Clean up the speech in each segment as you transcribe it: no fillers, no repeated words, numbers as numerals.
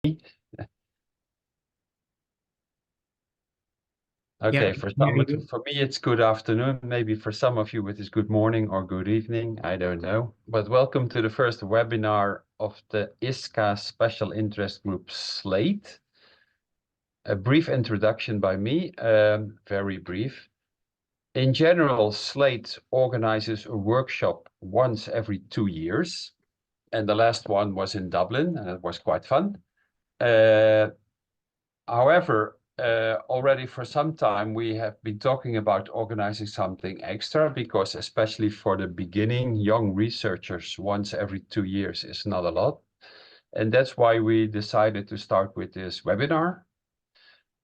Okay, Yeah, for me it's good afternoon. Maybe for some of you it is good morning or good evening. I don't know. But welcome to the first webinar of the ISCA Special Interest Group SLaTE. A brief introduction by me, very brief. In general, SLaTE organizes a workshop once every 2 years. And the last one was in Dublin, and it was quite fun. However, already for some time, we have been talking about organizing something extra because especially for the beginning, young researchers, once every 2 years is not a lot. And that's why we decided to start with this webinar.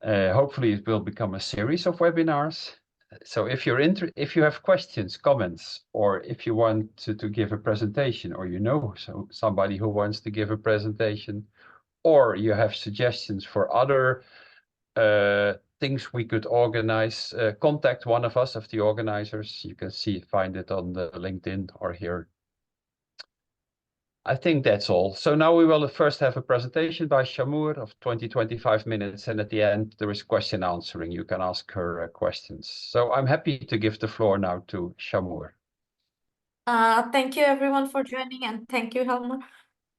Hopefully it will become a series of webinars. So if you have questions, comments, or if you want to give a presentation, or somebody who wants to give a presentation, or you have suggestions for other things we could organize, contact one of us, of the organizers. You can find it on the LinkedIn or here. I think that's all. So now we will first have a presentation by Shammur of 20-25 minutes, and at the end there is question answering. You can ask her questions. So I'm happy to give the floor now to Shammur. Thank you everyone for joining, and thank you, Helmer.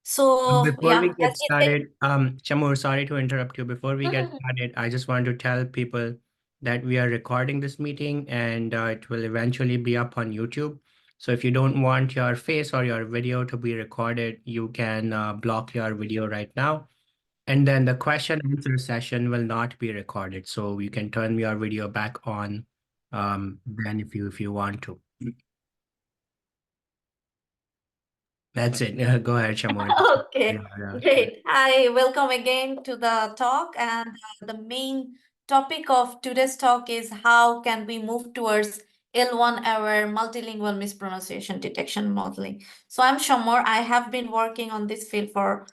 So before we get started, Shammur, sorry to interrupt you. Before we get started, I just want to tell people that we are recording this meeting and it will eventually be up on YouTube. So if you don't want your face or your video to be recorded, you can block your video right now. And then the question and answer session will not be recorded. So you can turn your video back on then if you want to. That's it. Go ahead, Shammur. Okay, great. Hi, welcome again to the talk. And the main topic of today's talk is how can we move towards L1-aware multilingual mispronunciation detection modeling. So I'm Shammur. I have been working on this field for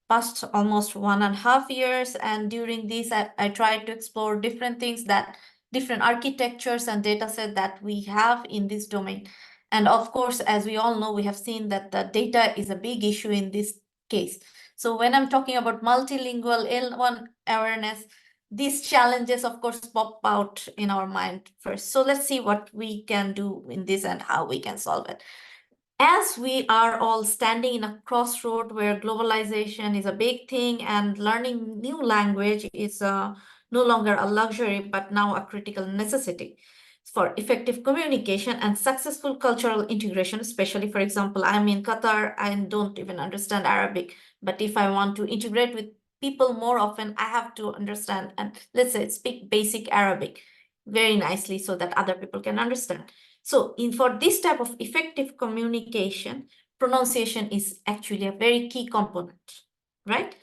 past almost 1.5 years. And during this, I tried to explore different things, different architectures and data set that we have in this domain. And of course, as we all know, we have seen that the data is a big issue in this case. So when I'm talking about multilingual L1 awareness, these challenges, of course, pop out in our mind first. So let's see what we can do in this and how we can solve it. As we are all standing in a crossroad where globalization is a big thing and learning new language is no longer a luxury, but now a critical necessity for effective communication and successful cultural integration, especially, for example, I'm in Qatar, I don't even understand Arabic, but if I want to integrate with people more often, I have to understand and let's say speak basic Arabic very nicely so that other people can understand. So for this type of effective communication, pronunciation is actually a very key component, right?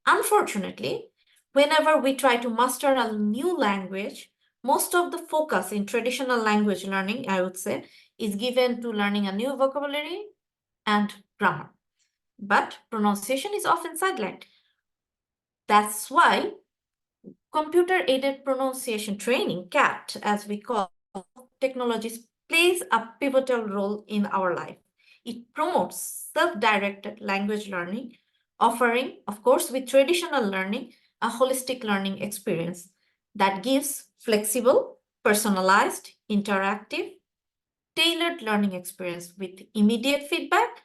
Unfortunately, whenever we try to master a new language, most of the focus in traditional language learning, I would say, is given to learning a new vocabulary and grammar. But pronunciation is often sidelined. That's why computer-aided pronunciation training, CAPT, as we call technologies, plays a pivotal role in our life. It promotes self-directed language learning, offering, of course, with traditional learning, a holistic learning experience that gives flexible, personalized, interactive, tailored learning experience with immediate feedback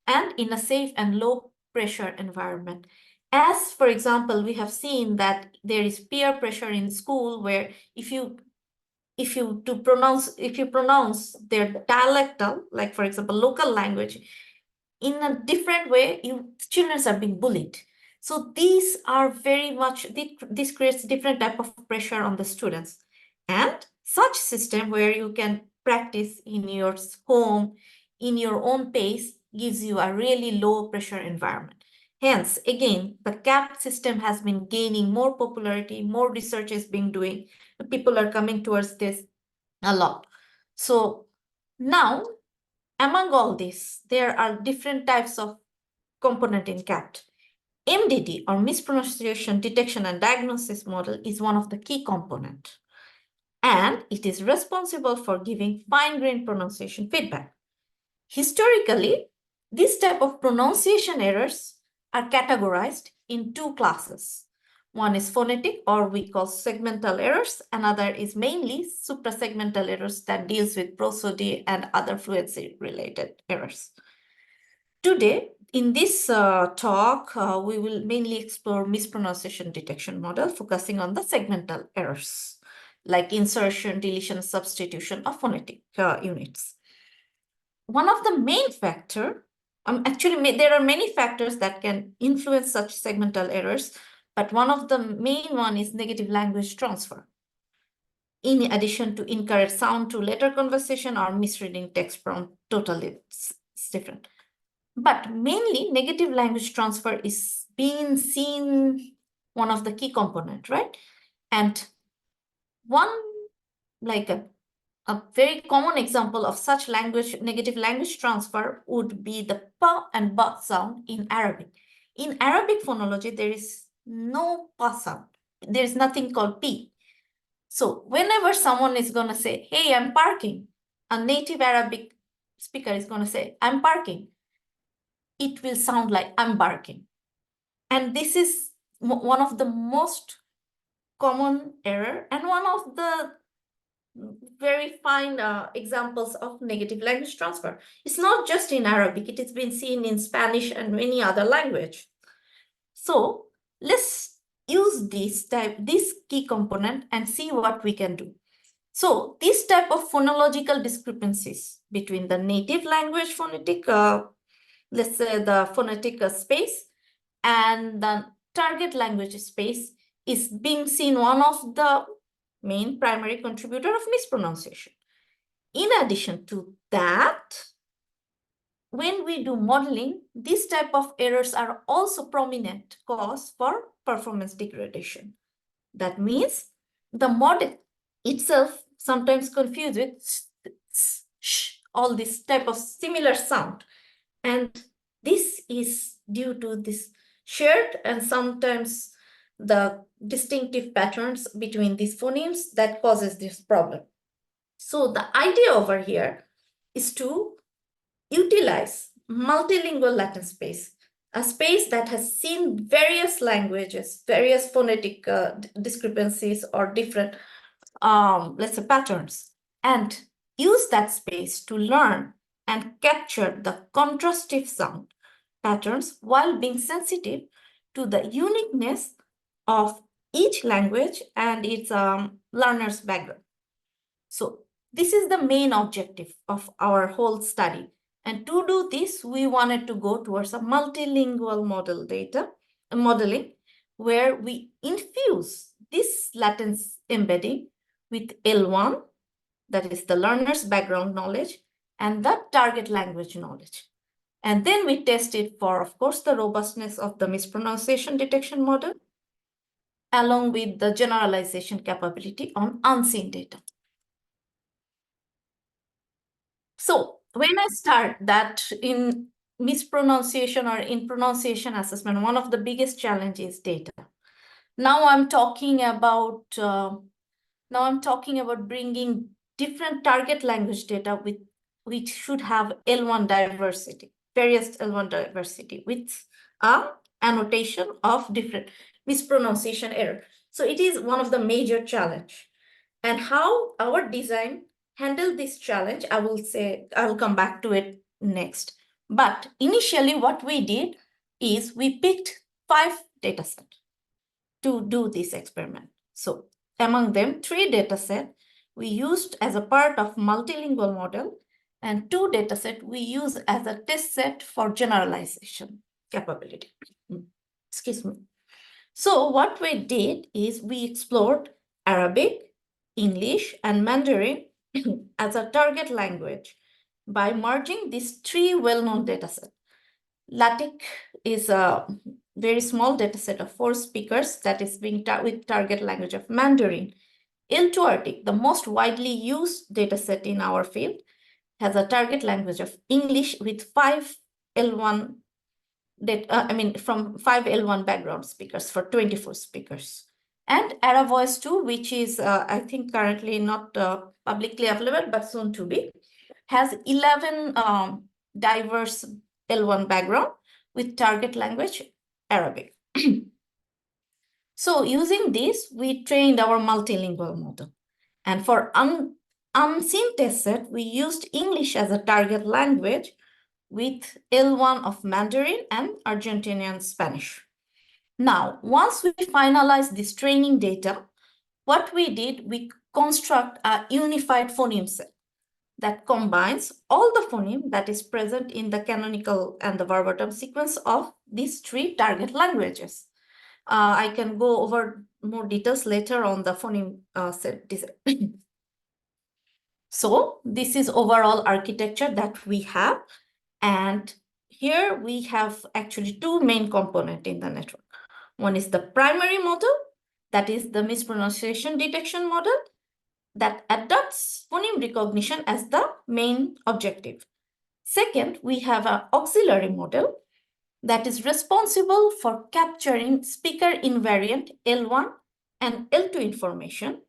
and in a safe and low pressure environment. As, for example, we have seen that there is peer pressure in school where if you pronounce their dialectal, like for example, local language, in a different way, children are being bullied. So these are very much, this creates different type of pressure on the students. And such system where you can practice in your home, in your own pace, gives you a really low pressure environment. Hence, again, the CAPT system has been gaining more popularity, more research is being doing. People are coming towards this a lot. So now, among all this, there are different types of component in CAPT. MDD, or Mispronunciation Detection and Diagnosis model, is one of the key components. And it is responsible for giving fine-grained pronunciation feedback. Historically, this type of pronunciation errors are categorized in two classes. One is phonetic, or we call segmental errors. Another is mainly suprasegmental errors that deals with prosody and other fluency-related errors. Today, in this talk, we will mainly explore mispronunciation detection model, focusing on the segmental errors, like insertion, deletion, substitution of phonetic units. One of the main factor, actually there are many factors that can influence such segmental errors, but one of the main one is negative language transfer. In addition to incorrect sound to letter conversation or misreading text prompt, totally it's different. But mainly negative language transfer is being seen one of the key component, right? And one, like a very common example of such negative language transfer would be the p and b sound in Arabic. In Arabic phonology, there is no p sound. There is nothing called p. So whenever someone is going to say, hey, I'm parking, a native Arabic speaker is going to say, I'm parking. It will sound like I'm barking. And this is one of the most common error and one of the very fine examples of negative language transfer. It's not just in Arabic, it has been seen in Spanish and many other language. So let's use this key component and see what we can do. So this type of phonological discrepancies between the native language phonetic, let's say the phonetic space, and the target language space is being seen one of the main primary contributor of mispronunciation. In addition to that, when we do modeling, these type of errors are also prominent cause for performance degradation. That means the model itself sometimes confused with all this type of similar sound. And this is due to this shared and sometimes the distinctive patterns between these phonemes that causes this problem. So the idea over here is to utilize multilingual Latin space, a space that has seen various languages, various phonetic discrepancies or different, let's say, patterns, and use that space to learn and capture the contrastive sound patterns while being sensitive to the uniqueness of each language and its learner's background. So this is the main objective of our whole study. And to do this, we wanted to go towards a multilingual modeling, where we infuse this Latin embedding with L1, that is the learner's background knowledge, and the target language knowledge. And then we test it for, of course, the robustness of the mispronunciation detection model, along with the generalization capability on unseen data. So when I start that in mispronunciation or in pronunciation assessment, one of the biggest challenges is data. Now I'm talking about bringing different target language data which should have L1 diversity, various L1 diversity with annotation of different mispronunciation error. So it is one of the major challenge. And how our design handle this challenge, I will come back to it next. But initially what we did is we picked 5 data sets to do this experiment. So among them, 3 data sets we used as a part of multilingual model, and 2 data sets we use as a test set for generalization capability. Excuse me. So what we did is we explored Arabic, English, and Mandarin as a target language by merging these 3 well-known datasets. LaTeX is a very small dataset of 4 speakers that is being with target language of Mandarin. L2-aware, the most widely used dataset in our field, has a target language of English with 5 L1 from 5 L1 background speakers for 24 speakers. And Aravoice 2, which is, I think, currently not publicly available, but soon to be, has 11 diverse L1 background with target language Arabic. So using this, we trained our multilingual model. And for unseen test set, we used English as a target language with L1 of Mandarin and Argentinian Spanish. Now, once we finalize this training data, what we did, we construct a unified phoneme set that combines all the phoneme that is present in the canonical and the verbatim sequence of these three target languages. I can go over more details later on the phoneme set design. So this is overall architecture that we have. And here we have actually two main components in the network. One is the primary model, that is the mispronunciation detection model, that adopts phoneme recognition as the main objective. Second, we have an auxiliary model that is responsible for capturing speaker invariant L1 and L2 information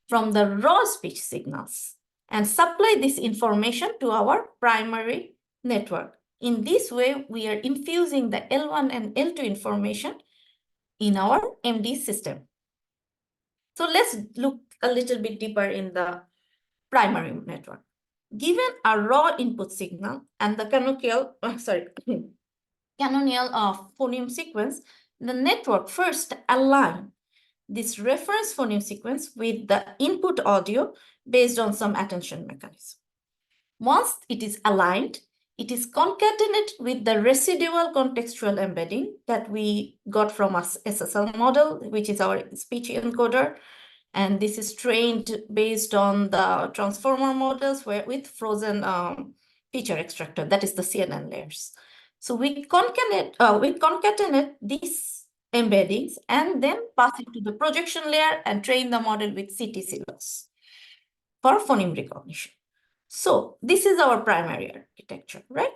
from the raw speech signals and supply this information to our primary network. In this way, we are infusing the L1 and L2 information in our MD system. So let's look a little bit deeper in the primary network. Given a raw input signal and the canonical phoneme sequence, the network first aligns this reference phoneme sequence with the input audio based on some attention mechanism. Once it is aligned, it is concatenated with the residual contextual embedding that we got from our SSL model, which is our speech encoder. And this is trained based on the transformer models with frozen feature extractor, that is the CNN layers. So we concatenate these embeddings and then pass it to the projection layer and train the model with CTC loss for phoneme recognition. So this is our primary architecture, right?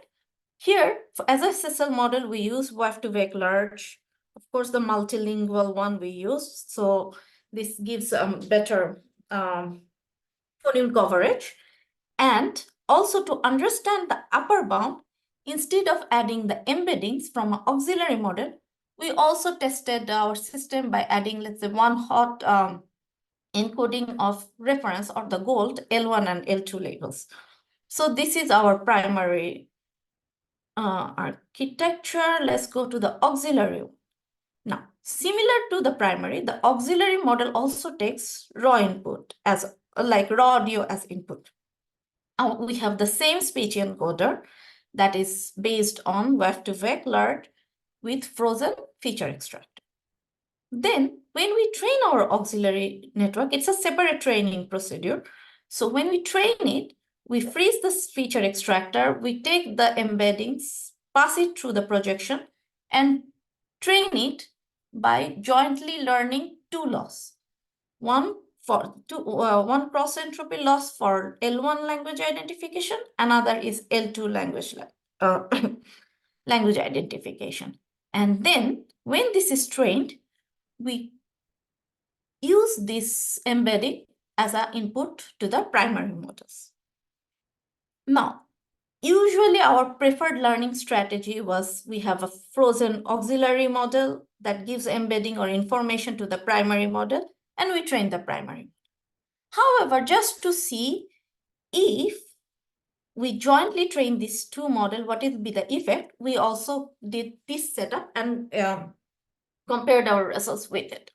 Here, as a SSL model, we use wave-to-wake large. Of course, the multilingual one we use. So this gives better phoneme coverage. And also to understand the upper bound, instead of adding the embeddings from an auxiliary model, we also tested our system by adding, let's say, one hot encoding of reference or the gold L1 and L2 labels. So this is our primary architecture. Let's go to the auxiliary. Now, similar to the primary, the auxiliary model also takes raw input as like raw audio as input. We have the same speech encoder that is based on wave-to-wake LERD with frozen feature extractor. Then when we train our auxiliary network, it's a separate training procedure. So when we train it, we freeze the feature extractor, we take the embeddings, pass it through the projection, and train it by jointly learning two laws. One cross entropy loss for L1 language identification, another is L2 language identification. And then when this is trained, we use this embedding as an input to the primary models. Now, usually our preferred learning strategy was we have a frozen auxiliary model that gives embedding or information to the primary model, and we train the primary. However, just to see if we jointly train these two models, what will be the effect, we also did this setup and compared our results with it.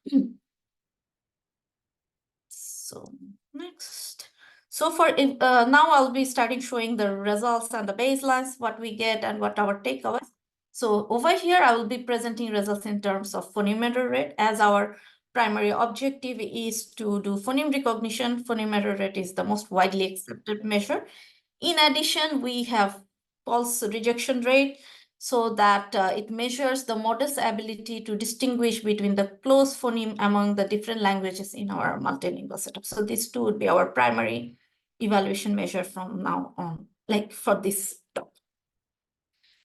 So next. So for now I'll be starting showing the results and the baselines, what we get and what our takeaways. So over here, I will be presenting results in terms of phoneme error rate, as our primary objective is to do phoneme recognition. Phoneme error rate is the most widely accepted measure. In addition, we have false rejection rate, so that it measures the model's ability to distinguish between the close phoneme among the different languages in our multilingual setup. So these two would be our primary evaluation measure from now on, like for this talk.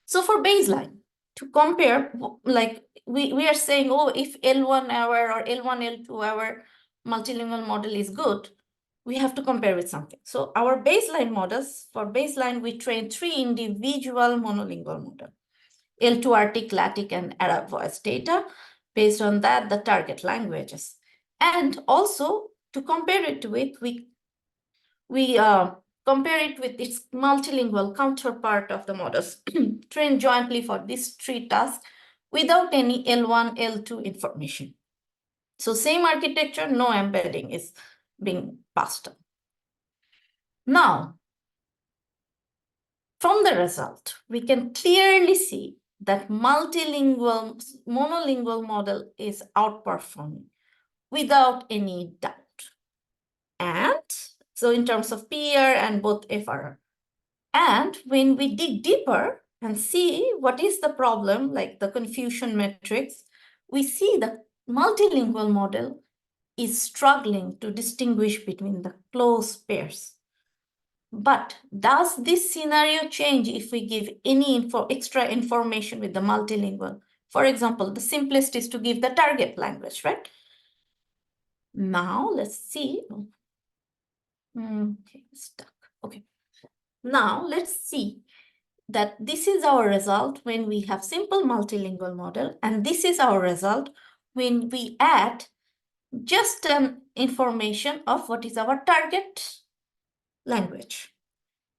So for baseline, to compare, like we are saying, oh, if L1-aware or L1-L2-aware multilingual model is good, we have to compare with something. So our baseline models, for baseline, we train 3 individual monolingual models. L2 Arctic, LaTeX, and Arab voice data. Based on that, the target languages. And also, to compare it with, we compare it with its multilingual counterpart of the models trained jointly for these 3 tasks without any L1, L2 information. So same architecture, no embedding is being passed on. Now, from the result, we can clearly see that monolingual model is outperforming without any doubt. And so in terms of PER and both FRR. And when we dig deeper and see what is the problem, like the confusion matrix, we see the multilingual model is struggling to distinguish between the close pairs. But does this scenario change if we give any extra information with the multilingual? For example, the simplest is to give the target language, right? Now let's see. Okay, stuck. Okay. Now let's see that this is our result when we have simple multilingual model, and this is our result when we add just an information of what is our target language.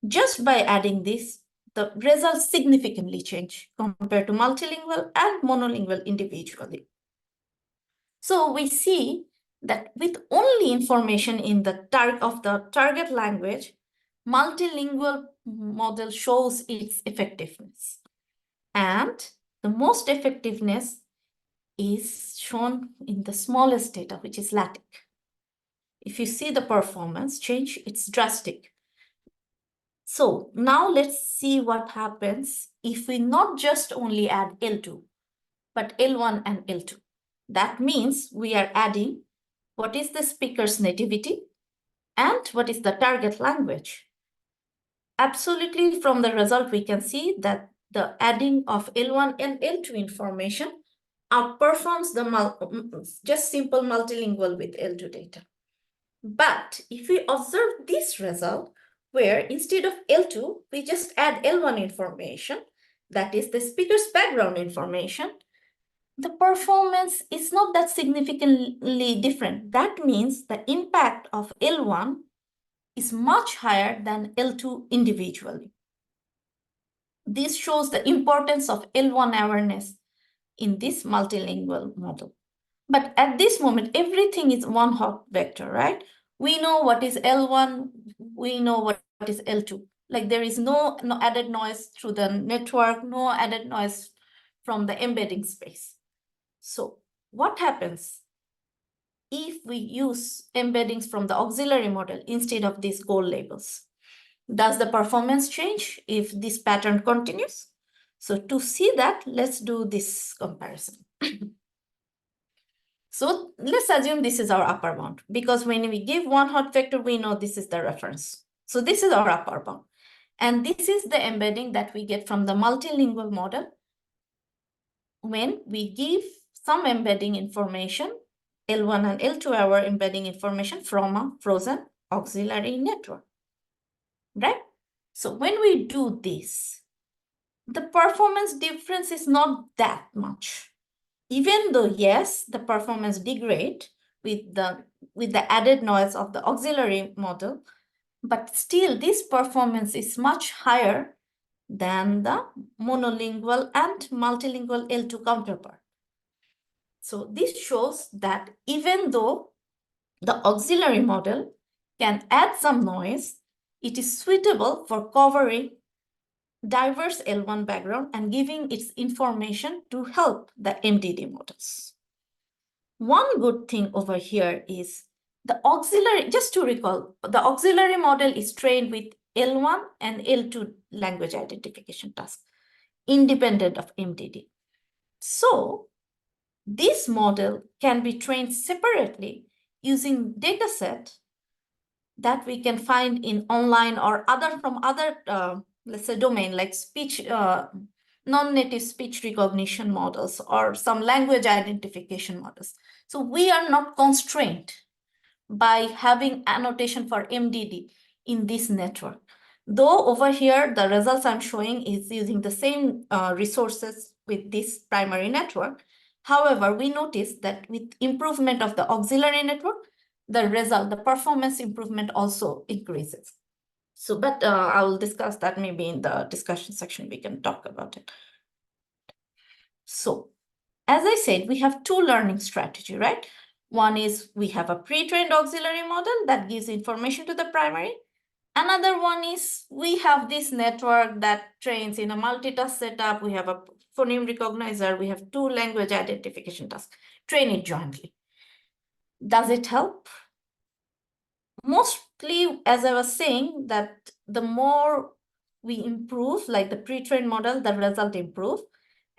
Just by adding this, the results significantly change compared to multilingual and monolingual individually. So we see that with only information in the target language, multilingual model shows its effectiveness. And the most effectiveness is shown in the smallest data, which is LaTeX. If you see the performance change, it's drastic. So now let's see what happens if we not just only add L2, but L1 and L2. That means we are adding what is the speaker's nativity and what is the target language. Absolutely, from the result, we can see that the adding of L1 and L2 information outperforms the just simple multilingual with L2 data. But if we observe this result, where instead of L2, we just add L1 information, that is the speaker's background information, the performance is not that significantly different. That means the impact of L1 is much higher than L2 individually. This shows the importance of L1 awareness in this multilingual model. But at this moment, everything is one hot vector, right? We know what is L1, we know what is L2. Like there is no added noise through the network, no added noise from the embedding space. So what happens if we use embeddings from the auxiliary model instead of these goal labels? Does the performance change if this pattern continues? So to see that, let's do this comparison. So let's assume this is our upper bound, because when we give one hot vector, we know this is the reference. So this is our upper bound. And this is the embedding that we get from the multilingual model when we give some embedding information, L1 and L2 aware embedding information from a frozen auxiliary network, right? So when we do this, the performance difference is not that much. Even though, yes, the performance degrade with the added noise of the auxiliary model, but still this performance is much higher than the monolingual and multilingual L2 counterpart. So this shows that even though the auxiliary model can add some noise, it is suitable for covering diverse L1 background and giving its information to help the MDD models. One good thing over here is the auxiliary, just to recall, the auxiliary model is trained with L1 and L2 language identification tasks, independent of MDD. So this model can be trained separately using dataset that we can find in online or from other let's say domain like speech, non-native speech recognition models or some language identification models. So we are not constrained by having annotation for MDD in this network. Though over here, the results I'm showing is using the same resources with this primary network. However, we notice that with improvement of the auxiliary network, the performance improvement also increases. So, but I will discuss that maybe in the discussion section, we can talk about it. So, as I said, we have two learning strategy, right? One is we have a pre-trained auxiliary model that gives information to the primary. Another one is we have this network that trains in a multitask setup. We have a phoneme recognizer. We have two language identification tasks. Train it jointly. Does it help? Mostly, as I was saying, that the more we improve, like the pre-trained model, the result improve.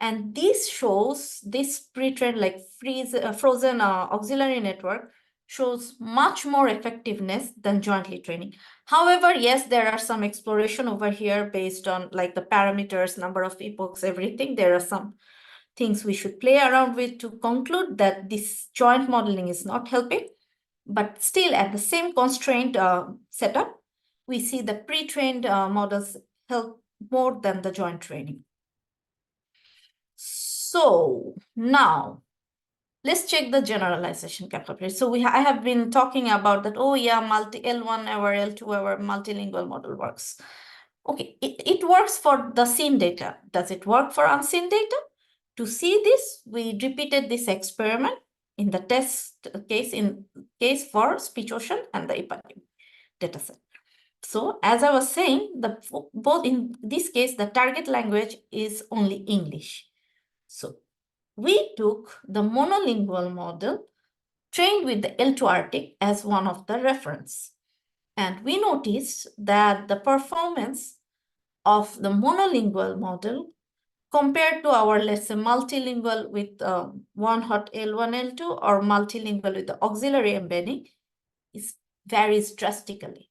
And this shows this pre-trained, like frozen auxiliary network shows much more effectiveness than jointly training. However, yes, there are some exploration over here based on like the parameters, number of epochs, everything. There are some things we should play around with to conclude that this joint modeling is not helping. But still, at the same constraint setup, we see the pre-trained models help more than the joint training. So now, let's check the generalization capability. So I have been talking about that, oh yeah, L1-aware, L2-aware multilingual model works. Okay, it works for the seen data. Does it work for unseen data? To see this, we repeated this experiment in the test case for SpeechOcean and the IPADIM dataset. So as I was saying, both in this case, the target language is only English. So we took the monolingual model trained with the L2 Arctic as one of the reference. And we noticed that the performance of the monolingual model compared to our, let's say, multilingual with one hot L1, L2 or multilingual with the auxiliary embedding varies drastically.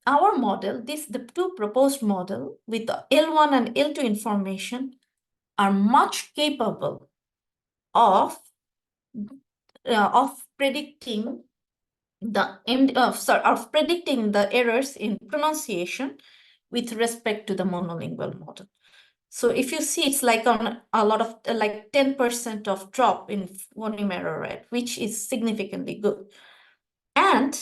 Our model, the two proposed model with the L1 and L2 information are much capable of predicting the errors in pronunciation with respect to the monolingual model. So if you see, it's like on a lot of like 10% of drop in phoneme error rate, which is significantly good. And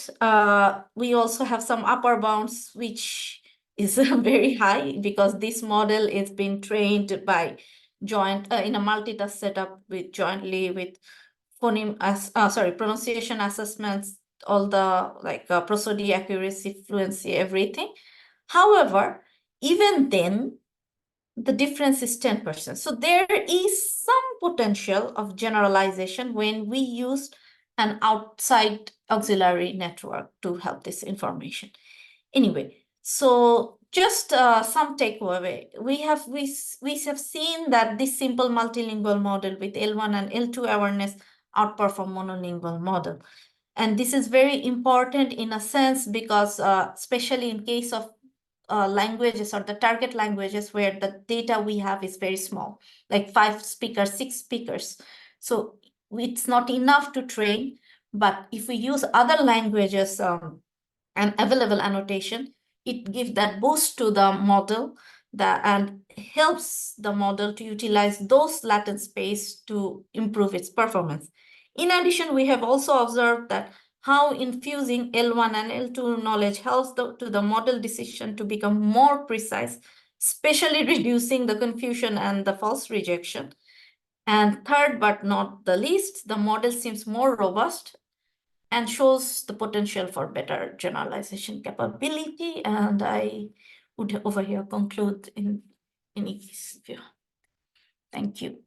we also have some upper bounds, which is very high because this model is being trained by joint in a multitask setup with jointly with pronunciation assessments, all the like prosody, accuracy, fluency, everything. However, even then, the difference is 10%. So there is some potential of generalization when we use an outside auxiliary network to help this information. Anyway, so just some takeaway. We have seen that this simple multilingual model with L1 and L2 awareness outperform monolingual model. And this is very important in a sense because especially in case of languages or the target languages where the data we have is very small, like 5 speakers, 6 speakers. So it's not enough to train, but if we use other languages and available annotation, it gives that boost to the model and helps the model to utilize those latent space to improve its performance. In addition, we have also observed that how infusing L1 and L2 knowledge helps to the model decision to become more precise, especially reducing the confusion and the false rejection. And third, but not the least, the model seems more robust and shows the potential for better generalization capability. And I would over here conclude in each view. Thank you.